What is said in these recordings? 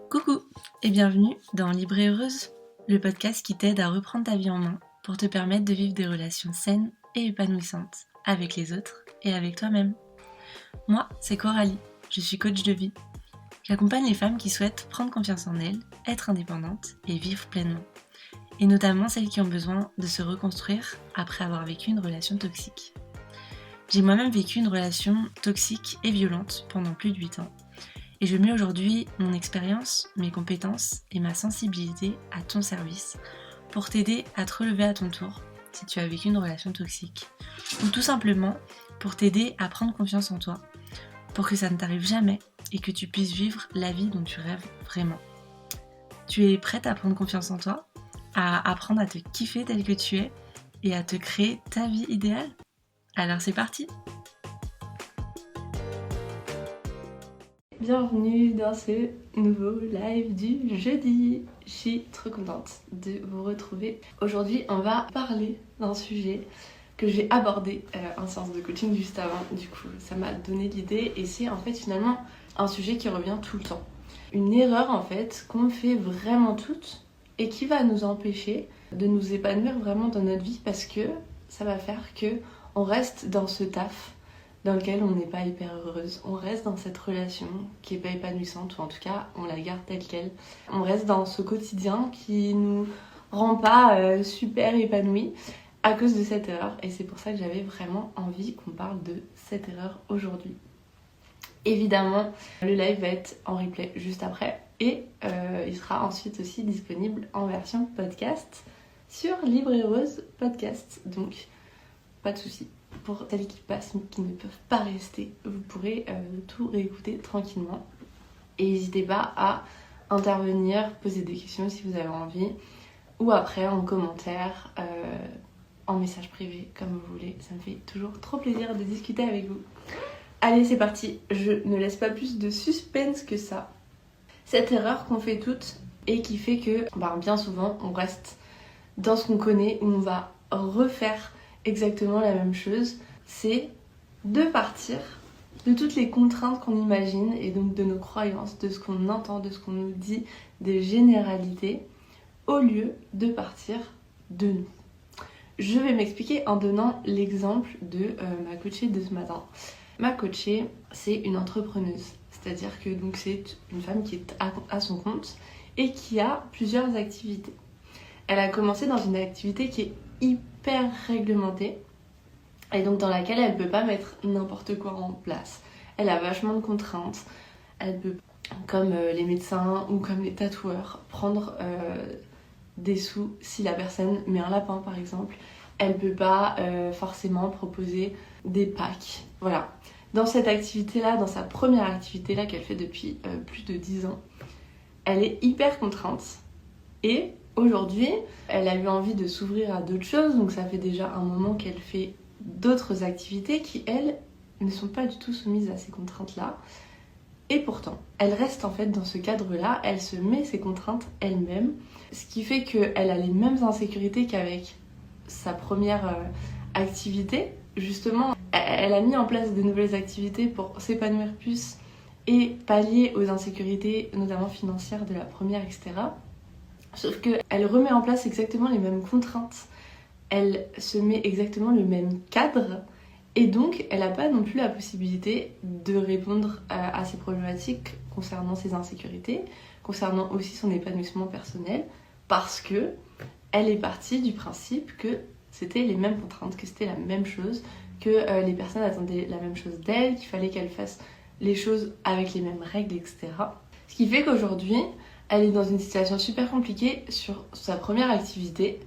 Coucou et bienvenue dans Libre et Heureuse, le podcast qui t'aide à reprendre ta vie en main pour te permettre de vivre des relations saines et épanouissantes avec les autres et avec toi-même. Moi, c'est Coralie, je suis coach de vie. J'accompagne les femmes qui souhaitent prendre confiance en elles, être indépendantes et vivre pleinement. Et notamment celles qui ont besoin de se reconstruire après avoir vécu une relation toxique. J'ai moi-même vécu une relation toxique et violente pendant plus de 8 ans. Et je mets aujourd'hui mon expérience, mes compétences et ma sensibilité à ton service pour t'aider à te relever à ton tour si tu as vécu une relation toxique. Ou tout simplement pour t'aider à prendre confiance en toi, pour que ça ne t'arrive jamais et que tu puisses vivre la vie dont tu rêves vraiment. Tu es prête à prendre confiance en toi, à apprendre à te kiffer tel que tu es et à te créer ta vie idéale? Alors c'est parti! Bienvenue dans ce nouveau live du jeudi. Je suis trop contente de vous retrouver. Aujourd'hui, on va parler d'un sujet que j'ai abordé en séance de coaching juste avant. Du coup, ça m'a donné l'idée et c'est en fait finalement un sujet qui revient tout le temps. Une erreur en fait qu'on fait vraiment toutes et qui va nous empêcher de nous épanouir vraiment dans notre vie parce que ça va faire que on reste dans ce taf dans lequel on n'est pas hyper heureuse. On reste dans cette relation qui n'est pas épanouissante, ou en tout cas, on la garde telle qu'elle. On reste dans ce quotidien qui nous rend pas super épanouis à cause de cette erreur. Et c'est pour ça que j'avais vraiment envie qu'on parle de cette erreur aujourd'hui. Évidemment, le live va être en replay juste après. Et il sera ensuite aussi disponible en version podcast sur Libre et Heureuse Podcast. Donc, pas de soucis. Pour celles qui passent mais qui ne peuvent pas rester, vous pourrez tout réécouter tranquillement. Et n'hésitez pas à intervenir, poser des questions si vous avez envie, ou après en commentaire, en message privé, comme vous voulez. Ça me fait toujours trop plaisir de discuter avec vous. Allez, c'est parti, je ne laisse pas plus de suspense que ça. Cette erreur qu'on fait toutes et qui fait que bien souvent on reste dans ce qu'on connaît, où on va refaire exactement la même chose, c'est de partir de toutes les contraintes qu'on imagine et donc de nos croyances, de ce qu'on entend, de ce qu'on nous dit, des généralités, au lieu de partir de nous. Je vais m'expliquer en donnant l'exemple de ma coachée de ce matin. Ma coachée, c'est une entrepreneuse, c'est-à-dire que donc, c'est une femme qui est à son compte et qui a plusieurs activités. Elle a commencé dans une activité qui est hyper réglementée et donc dans laquelle elle peut pas mettre n'importe quoi en place. Elle a vachement de contraintes. Elle peut, comme les médecins ou comme les tatoueurs, prendre des sous si la personne met un lapin par exemple. Elle peut pas forcément proposer des packs. Voilà. Dans cette activité-là, dans sa première activité-là qu'elle fait depuis plus de 10 ans, elle est hyper contrainte et aujourd'hui, elle a eu envie de s'ouvrir à d'autres choses, donc ça fait déjà un moment qu'elle fait d'autres activités qui, elles, ne sont pas du tout soumises à ces contraintes-là. Et pourtant, elle reste en fait dans ce cadre-là, elle se met ses contraintes elle-même, ce qui fait qu'elle a les mêmes insécurités qu'avec sa première activité. Justement, elle a mis en place de nouvelles activités pour s'épanouir plus et pallier aux insécurités, notamment financières, de la première, etc. Sauf qu'elle remet en place exactement les mêmes contraintes, elle se met exactement le même cadre et donc elle n'a pas non plus la possibilité de répondre à ses problématiques concernant ses insécurités, concernant aussi son épanouissement personnel, parce que elle est partie du principe que c'était les mêmes contraintes, que c'était la même chose, que les personnes attendaient la même chose d'elle, qu'il fallait qu'elle fasse les choses avec les mêmes règles, etc. Ce qui fait qu'aujourd'hui, elle est dans une situation super compliquée sur sa première activité,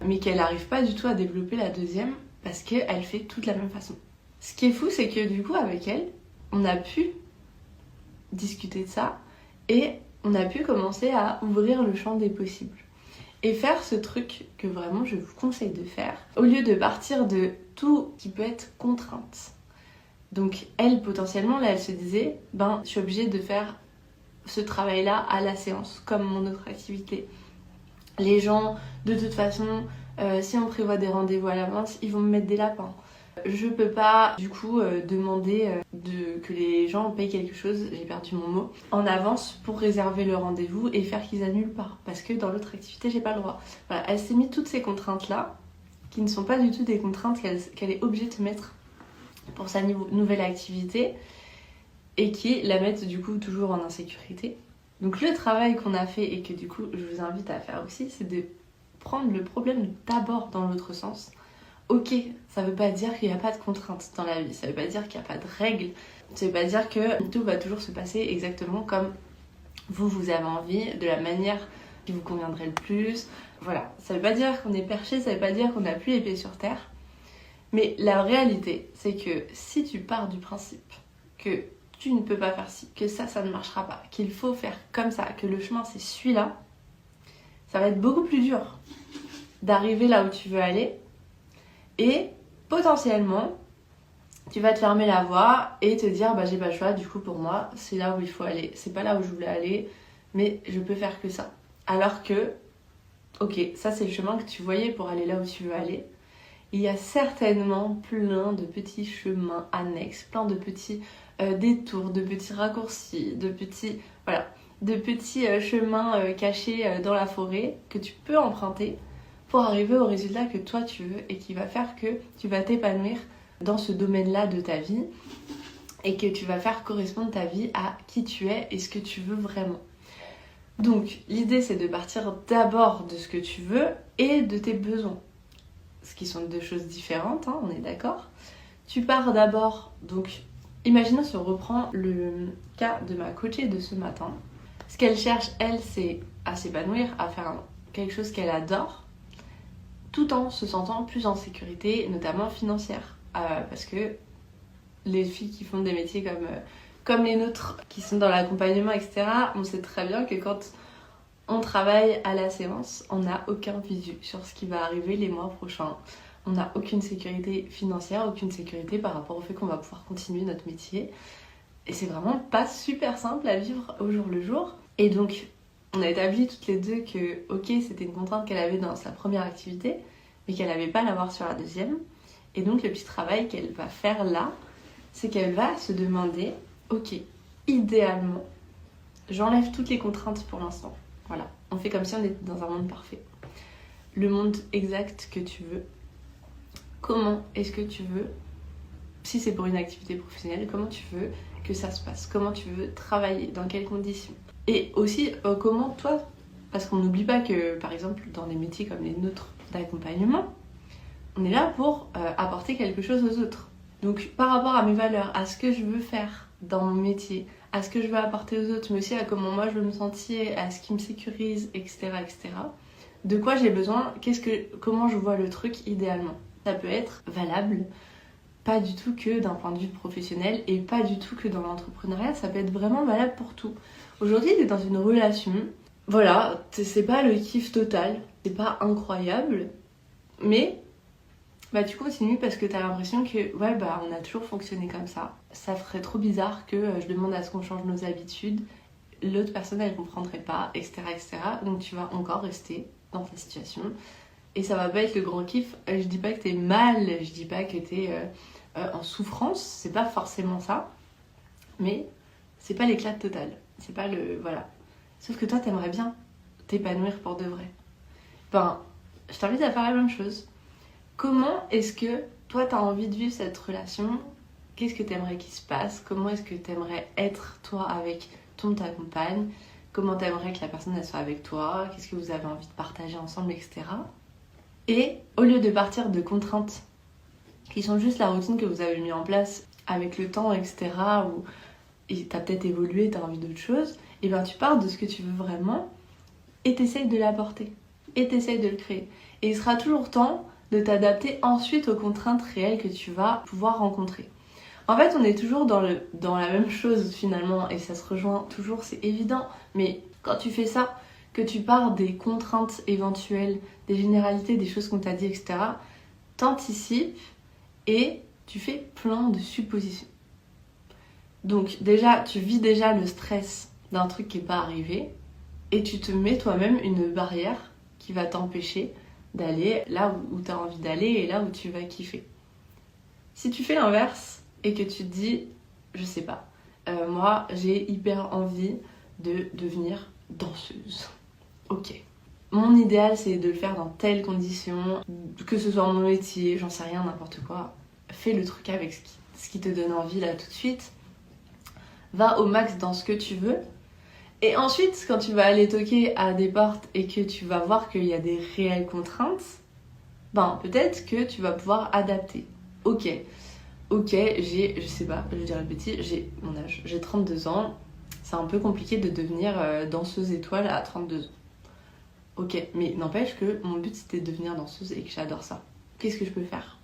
mais qu'elle n'arrive pas du tout à développer la deuxième parce qu'elle fait tout de la même façon. Ce qui est fou, c'est que du coup, avec elle, on a pu discuter de ça et on a pu commencer à ouvrir le champ des possibles. Et faire ce truc que vraiment je vous conseille de faire, au lieu de partir de tout qui peut être contrainte. Donc elle, potentiellement, là, elle se disait, je suis obligée de faire ce travail-là à la séance, comme mon autre activité. Les gens, de toute façon, si on prévoit des rendez-vous à l'avance, ils vont me mettre des lapins. Je peux pas du coup demander que les gens payent quelque chose, j'ai perdu mon mot, en avance pour réserver le rendez-vous et faire qu'ils annulent pas. Parce que dans l'autre activité, j'ai pas le droit. Voilà, elle s'est mis toutes ces contraintes-là, qui ne sont pas du tout des contraintes qu'elle est obligée de se mettre pour sa nouvelle activité et qui la mettent du coup toujours en insécurité. Donc le travail qu'on a fait et que du coup je vous invite à faire aussi, c'est de prendre le problème d'abord dans l'autre sens. Ok, ça veut pas dire qu'il n'y a pas de contraintes dans la vie, ça veut pas dire qu'il n'y a pas de règles, ça veut pas dire que tout va toujours se passer exactement comme vous avez envie, de la manière qui vous conviendrait le plus. Voilà, ça veut pas dire qu'on est perché, ça veut pas dire qu'on n'a plus les pieds sur terre. Mais la réalité, c'est que si tu pars du principe que tu ne peux pas faire ci, que ça ne marchera pas, qu'il faut faire comme ça, que le chemin c'est celui-là, ça va être beaucoup plus dur d'arriver là où tu veux aller et potentiellement tu vas te fermer la voie et te dire j'ai pas le choix, du coup pour moi c'est là où il faut aller, c'est pas là où je voulais aller mais je peux faire que ça. Alors que ok, ça c'est le chemin que tu voyais pour aller là où tu veux aller. Il y a certainement plein de petits chemins annexes, plein de petits détours, de petits raccourcis, de petits chemins cachés dans la forêt que tu peux emprunter pour arriver au résultat que toi tu veux et qui va faire que tu vas t'épanouir dans ce domaine-là de ta vie et que tu vas faire correspondre ta vie à qui tu es et ce que tu veux vraiment. Donc l'idée c'est de partir d'abord de ce que tu veux et de tes besoins. Ce qui sont deux choses différentes, on est d'accord. Tu pars d'abord, donc imaginons si on reprend le cas de ma coachée de ce matin. Ce qu'elle cherche, elle, c'est à s'épanouir, à faire quelque chose qu'elle adore, tout en se sentant plus en sécurité, notamment financière. Parce que les filles qui font des métiers comme les nôtres, qui sont dans l'accompagnement, etc., on sait très bien que quand on travaille à la séance, on n'a aucun visu sur ce qui va arriver les mois prochains. On n'a aucune sécurité financière, aucune sécurité par rapport au fait qu'on va pouvoir continuer notre métier. Et c'est vraiment pas super simple à vivre au jour le jour. Et donc, on a établi toutes les deux que, ok, c'était une contrainte qu'elle avait dans sa première activité, mais qu'elle n'avait pas à l'avoir sur la deuxième. Et donc, le petit travail qu'elle va faire là, c'est qu'elle va se demander, ok, idéalement, j'enlève toutes les contraintes pour l'instant. Voilà, on fait comme si on était dans un monde parfait. Le monde exact que tu veux. Comment est-ce que tu veux, si c'est pour une activité professionnelle, comment tu veux que ça se passe? Comment tu veux travailler? Dans quelles conditions? Et aussi, comment toi, parce qu'on n'oublie pas que, par exemple, dans des métiers comme les nôtres d'accompagnement, on est là pour apporter quelque chose aux autres. Donc, par rapport à mes valeurs, à ce que je veux faire dans mon métier, à ce que je veux apporter aux autres, mais aussi à comment moi je veux me sentir, à ce qui me sécurise, etc., etc. De quoi j'ai besoin, comment je vois le truc idéalement. Ça peut être valable, pas du tout que d'un point de vue professionnel et pas du tout que dans l'entrepreneuriat, ça peut être vraiment valable pour tout. Aujourd'hui, t'es dans une relation, voilà, c'est pas le kiff total, c'est pas incroyable, mais tu continues parce que t'as l'impression que on a toujours fonctionné comme ça. Ça ferait trop bizarre que je demande à ce qu'on change nos habitudes, l'autre personne elle comprendrait pas, etc., etc. Donc tu vas encore rester dans ta situation et ça va pas être le grand kiff. Je dis pas que t'es mal, je dis pas que t'es en souffrance, c'est pas forcément ça, mais c'est pas l'éclat total, c'est pas le... voilà. Sauf que toi t'aimerais bien t'épanouir pour de vrai. Je t'invite à faire la même chose. Comment est-ce que toi t'as envie de vivre cette relation? Qu'est-ce que t'aimerais qu'il se passe? Comment est-ce que t'aimerais être toi avec ta compagne? Comment t'aimerais que la personne elle soit avec toi? Qu'est-ce que vous avez envie de partager ensemble, etc. Et au lieu de partir de contraintes qui sont juste la routine que vous avez mis en place avec le temps, etc., où t'as peut-être évolué, t'as envie d'autre chose, et tu pars de ce que tu veux vraiment et t'essayes de l'apporter. Et t'essayes de le créer. Et il sera toujours temps de t'adapter ensuite aux contraintes réelles que tu vas pouvoir rencontrer. En fait, on est toujours dans la même chose finalement et ça se rejoint toujours, c'est évident. Mais quand tu fais ça, que tu pars des contraintes éventuelles, des généralités, des choses qu'on t'a dit, etc., t'anticipes et tu fais plein de suppositions. Donc déjà, tu vis déjà le stress d'un truc qui n'est pas arrivé et tu te mets toi-même une barrière qui va t'empêcher d'aller là où tu as envie d'aller et là où tu vas kiffer. Si tu fais l'inverse et que tu te dis, je sais pas, moi j'ai hyper envie de devenir danseuse. Ok. Mon idéal c'est de le faire dans telles conditions, que ce soit mon métier, j'en sais rien, n'importe quoi. Fais le truc avec ce qui te donne envie là tout de suite. Va au max dans ce que tu veux. Et ensuite, quand tu vas aller toquer à des portes et que tu vas voir qu'il y a des réelles contraintes, ben peut-être que tu vas pouvoir adapter. Ok, j'ai, je sais pas, je dirais le petit, j'ai mon âge, j'ai 32 ans. C'est un peu compliqué de devenir danseuse étoile à 32 ans. Ok, mais n'empêche que mon but c'était de devenir danseuse et que j'adore ça. Qu'est-ce que je peux faire?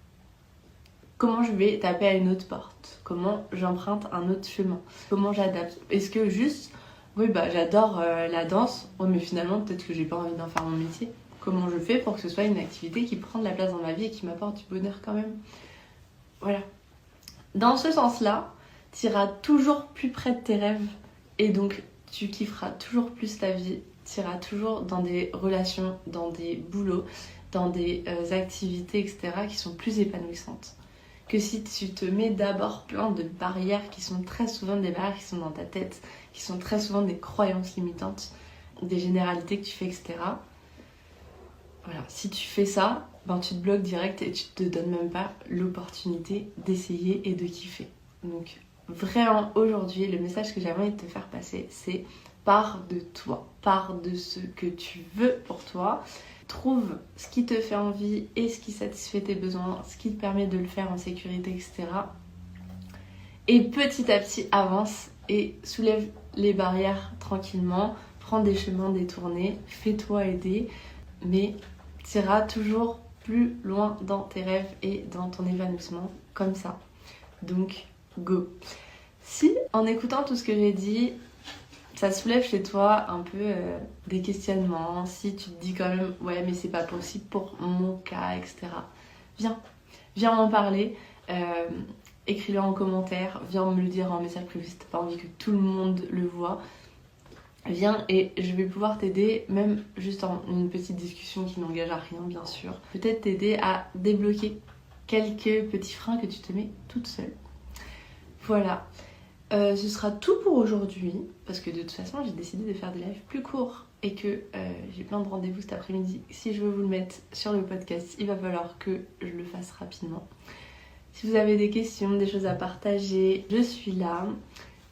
Comment je vais taper à une autre porte? Comment j'emprunte un autre chemin? Comment j'adapte? Est-ce que juste, oui bah j'adore la danse, ouais, mais finalement peut-être que j'ai pas envie d'en faire mon métier. Comment je fais pour que ce soit une activité qui prend de la place dans ma vie et qui m'apporte du bonheur quand même? Voilà. Dans ce sens-là, tu iras toujours plus près de tes rêves et donc tu kifferas toujours plus ta vie. Tu iras toujours dans des relations, dans des boulots, dans des activités, etc. qui sont plus épanouissantes. Que si tu te mets d'abord plein de barrières qui sont très souvent des barrières qui sont dans ta tête, qui sont très souvent des croyances limitantes, des généralités que tu fais, etc. Voilà, si tu fais ça, ben tu te bloques direct et tu te donnes même pas l'opportunité d'essayer et de kiffer. Donc vraiment aujourd'hui, le message que j'avais envie de te faire passer, c'est pars de toi, pars de ce que tu veux pour toi. Trouve ce qui te fait envie et ce qui satisfait tes besoins, ce qui te permet de le faire en sécurité, etc. Et petit à petit avance et soulève les barrières tranquillement, prends des chemins détournés, fais-toi aider, mais tu iras toujours plus loin dans tes rêves et dans ton évanouissement comme ça. Donc go. Si en écoutant tout ce que j'ai dit, ça soulève chez toi un peu des questionnements, si tu te dis quand même ouais mais c'est pas possible pour mon cas, etc. Viens m'en parler, écris-le en commentaire, viens me le dire en message privé si t'as pas envie que tout le monde le voit. Viens et je vais pouvoir t'aider, même juste en une petite discussion qui n'engage à rien bien sûr. Peut-être t'aider à débloquer quelques petits freins que tu te mets toute seule. Voilà. Ce sera tout pour aujourd'hui parce que de toute façon j'ai décidé de faire des lives plus courts et que j'ai plein de rendez-vous cet après-midi. Si je veux vous le mettre sur le podcast, il va falloir que je le fasse rapidement. Si vous avez des questions, des choses à partager, je suis là.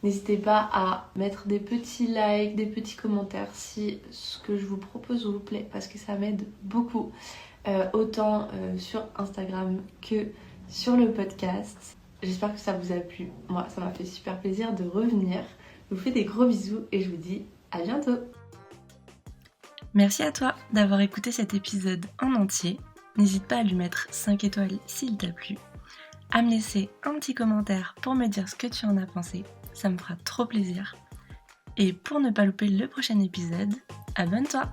N'hésitez pas à mettre des petits likes, des petits commentaires si ce que je vous propose vous plaît parce que ça m'aide beaucoup, autant sur Instagram que sur le podcast. J'espère que ça vous a plu. Moi, ça m'a fait super plaisir de revenir. Je vous fais des gros bisous et je vous dis à bientôt. Merci à toi d'avoir écouté cet épisode en entier. N'hésite pas à lui mettre 5 étoiles s'il t'a plu, à me laisser un petit commentaire pour me dire ce que tu en as pensé. Ça me fera trop plaisir. Et pour ne pas louper le prochain épisode, abonne-toi!